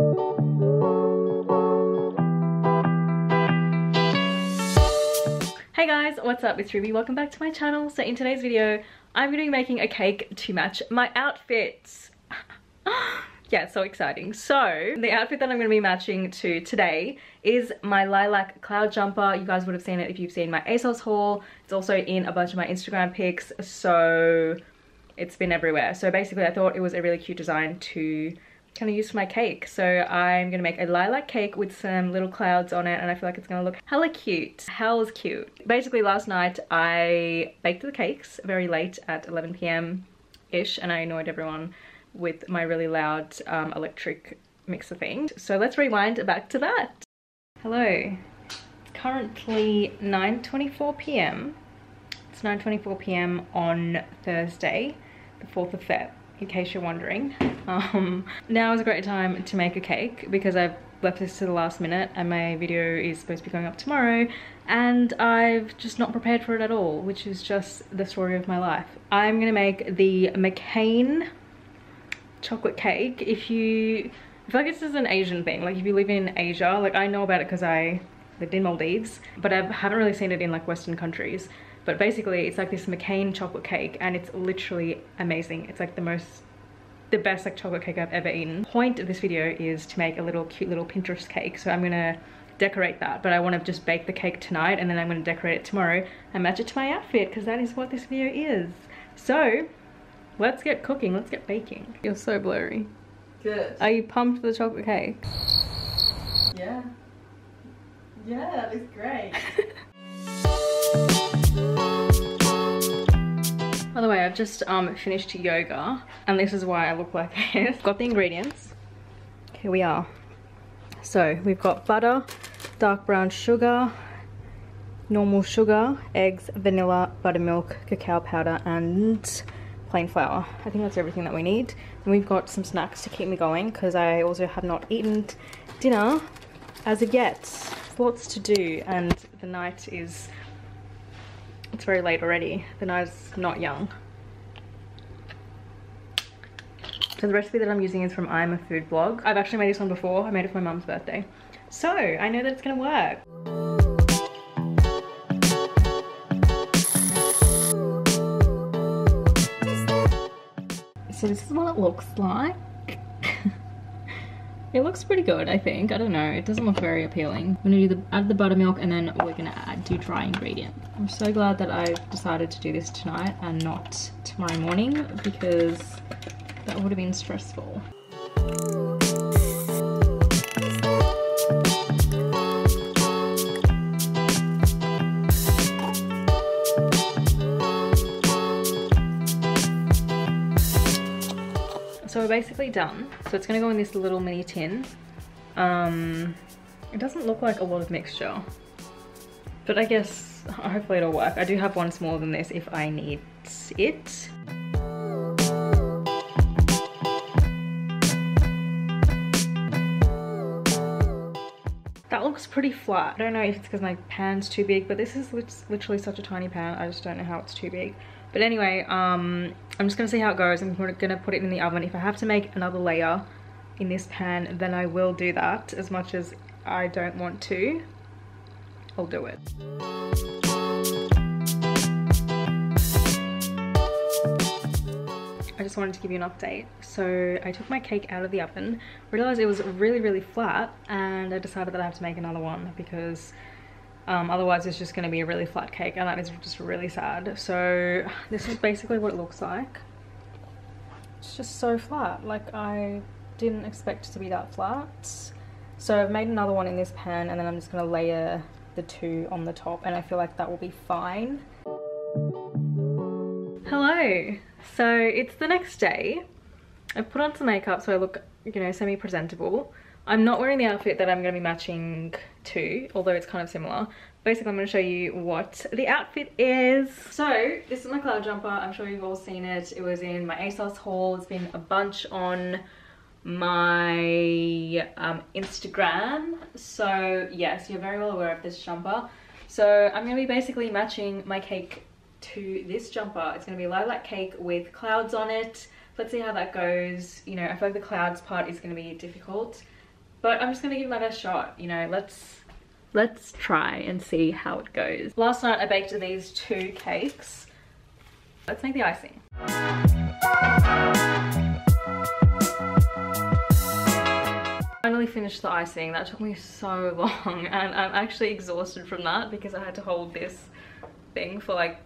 Hey guys, what's up? It's Ruby. Welcome back to my channel. So in today's video, I'm going to be making a cake to match my outfits. Yeah, it's so exciting. So the outfit that I'm going to be matching to today is my lilac cloud jumper. You guys would have seen it if you've seen my ASOS haul. It's also in a bunch of my Instagram pics, so it's been everywhere. So basically I thought it was a really cute design to kind of use for my cake. So I'm gonna make a lilac cake with some little clouds on it, and I feel like it's gonna look hella cute. Hell's cute. Basically last night I baked the cakes very late at 11 p.m. ish, and I annoyed everyone with my really loud electric mixer thing. So let's rewind back to that. Hello. It's currently 9:24 p.m. It's 9:24 p.m. on Thursday, the 4th of Feb. In case you're wondering. Now is a great time to make a cake because I've left this to the last minute and my video is supposed to be going up tomorrow, and I've just not prepared for it at all, which is just the story of my life. I'm gonna make the McCain chocolate cake. I feel like this is an Asian thing. Like if you live in Asia, like I know about it because I lived in Maldives, but I haven't really seen it in like Western countries. But basically it's like this McCain chocolate cake, and it's literally amazing. It's like the best like chocolate cake I've ever eaten. The point of this video is to make a little cute little Pinterest cake. So I'm gonna decorate that, but I want to just bake the cake tonight, and then I'm gonna decorate it tomorrow and match it to my outfit, because that is what this video is. So let's get cooking, let's get baking. You're so blurry. Good. Are you pumped for the chocolate cake? Yeah. Yeah, that is great. By the way, I've just finished yoga, and this is why I look like this. Got the ingredients. Here we are. So we've got butter, dark brown sugar, normal sugar, eggs, vanilla, buttermilk, cacao powder, and plain flour. I think that's everything that we need. And we've got some snacks to keep me going because I also have not eaten dinner as of yet. Lots to do, and the night is... it's very late already. The night is not young. So the recipe that I'm using is from I'm a Food Blog. I've actually made this one before. I made it for my mum's birthday. So I know that it's gonna work. So this is what it looks like. It looks pretty good, I think. I don't know, it doesn't look very appealing. I'm gonna add the buttermilk, and then we're gonna do dry ingredient. I'm so glad that I decided to do this tonight and not tomorrow morning, because that would have been stressful. So we're basically done. So it's gonna go in this little mini tin. It doesn't look like a lot of mixture, but I guess hopefully it'll work. I do have one smaller than this if I need it. That looks pretty flat. I don't know if it's because my pan's too big, but this is literally such a tiny pan. I just don't know how it's too big. But anyway, I'm just gonna see how it goes. I'm gonna put it in the oven. If I have to make another layer in this pan, then I will do that. As much as I don't want to, I'll do it. I just wanted to give you an update. So I took my cake out of the oven, realized it was really, really flat, and I decided that I have to make another one because otherwise it's just going to be a really flat cake, and that is just really sad. So this is basically what it looks like. It's just so flat. Like, I didn't expect it to be that flat. So I've made another one in this pan, and then I'm just going to layer the two on the top, and I feel like that will be fine. Hello. So it's the next day. I've put on some makeup so I look, you know, semi-presentable. I'm not wearing the outfit that I'm going to be matching to, although it's kind of similar. Basically, I'm going to show you what the outfit is. So this is my cloud jumper. I'm sure you've all seen it. It was in my ASOS haul. It's been a bunch on my Instagram. So yes, you're very well aware of this jumper. So I'm going to be basically matching my cake to this jumper. It's going to be a lilac cake with clouds on it. Let's see how that goes. You know, I feel like the clouds part is going to be difficult. But I'm just gonna give it my best shot, you know, let's try and see how it goes. Last night I baked these 2 cakes. Let's make the icing. Finally finished the icing. That took me so long and I'm actually exhausted from that because I had to hold this thing for like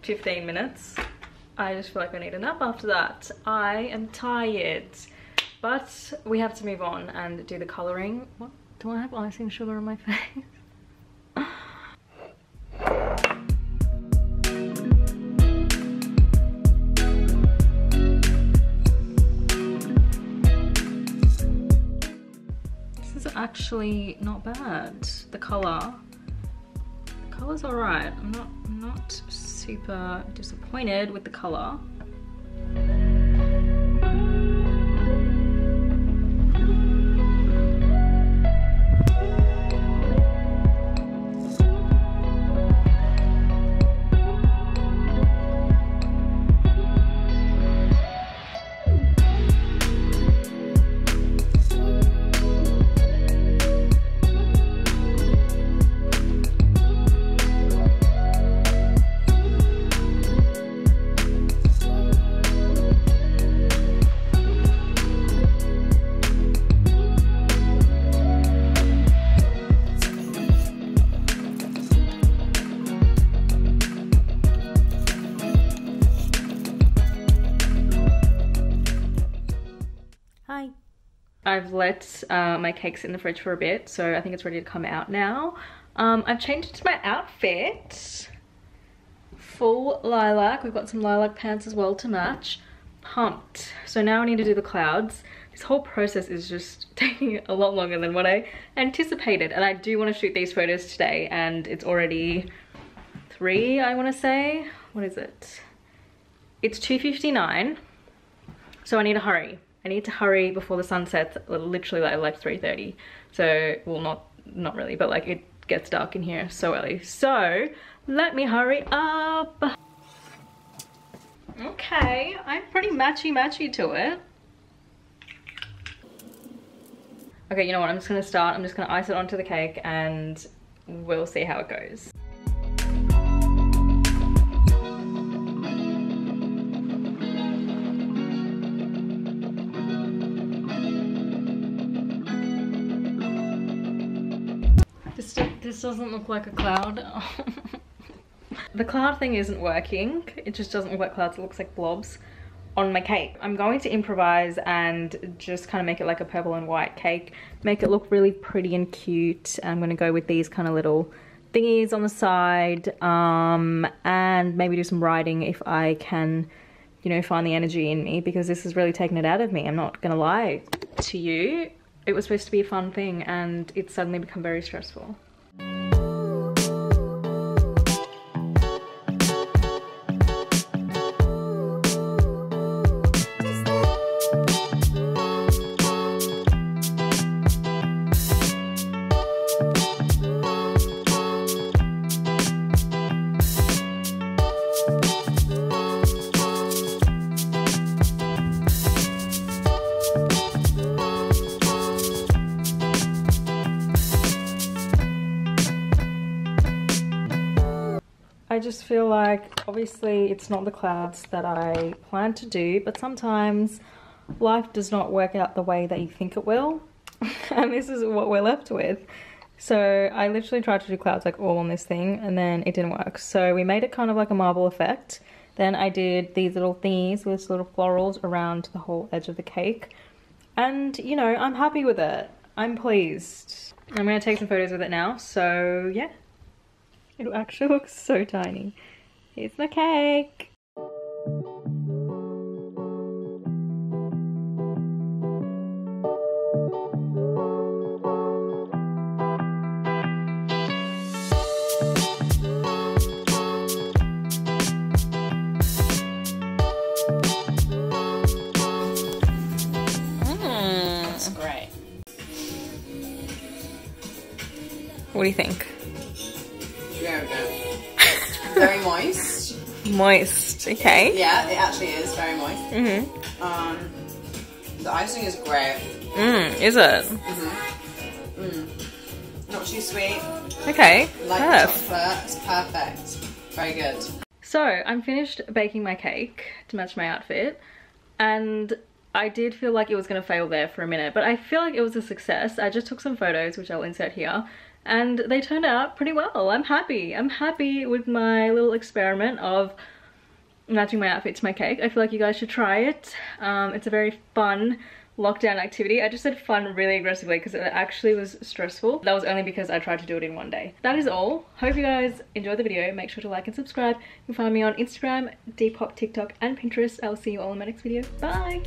15 minutes. I just feel like I need a nap after that. I am tired, but we have to move on and do the colouring. What? Do I have icing sugar on my face? Actually not bad. The color's all right. I'm not super disappointed with the color. Hi. I've let my cakes in the fridge for a bit, so I think it's ready to come out now. I've changed into my outfit. Full lilac. We've got some lilac pants as well to match. Pumped. So now I need to do the clouds. This whole process is just taking a lot longer than what I anticipated, and I do want to shoot these photos today, and it's already 3, I want to say. What is it? It's 2:59, so I need to hurry. I need to hurry before the sun sets, literally like 3:30. So, well, not really, but like it gets dark in here so early. So let me hurry up. Okay, I'm pretty matchy to it. Okay, you know what? I'm just gonna start. I'm just gonna ice it onto the cake and we'll see how it goes. This doesn't look like a cloud. The cloud thing isn't working. It just doesn't look like clouds. It looks like blobs on my cake. I'm going to improvise and just kind of make it like a purple and white cake. Make it look really pretty and cute. I'm going to go with these kind of little thingies on the side. And maybe do some writing if I can, you know, find the energy in me, because this has really taken it out of me. I'm not going to lie to you. It was supposed to be a fun thing and it's suddenly become very stressful. I just feel like, obviously it's not the clouds that I planned to do, but sometimes life does not work out the way that you think it will. And this is what we're left with. So I literally tried to do clouds like all on this thing and then it didn't work. So we made it kind of like a marble effect. Then I did these little thingies with little florals around the whole edge of the cake. And you know, I'm happy with it. I'm pleased. I'm gonna take some photos with it now, so yeah. It actually looks so tiny. Here's my cake. That's great. What do you think? Very good. Very moist. Moist, okay. Yeah, it actually is very moist. Mm-hmm. The icing is great. Is it? Mm-hmm. too sweet. Okay, Like the chocolate. It's perfect. Very good. So I'm finished baking my cake to match my outfit, and I did feel like it was going to fail there for a minute, but I feel like it was a success. I just took some photos, which I'll insert here, and they turned out pretty well. I'm happy. I'm happy with my little experiment of matching my outfit to my cake. I feel like you guys should try it. It's a very fun lockdown activity. I just said fun really aggressively because it actually was stressful. That was only because I tried to do it in one day. That is all. Hope you guys enjoyed the video. Make sure to like and subscribe. You can find me on Instagram, Depop, TikTok and Pinterest. I'll see you all in my next video. Bye!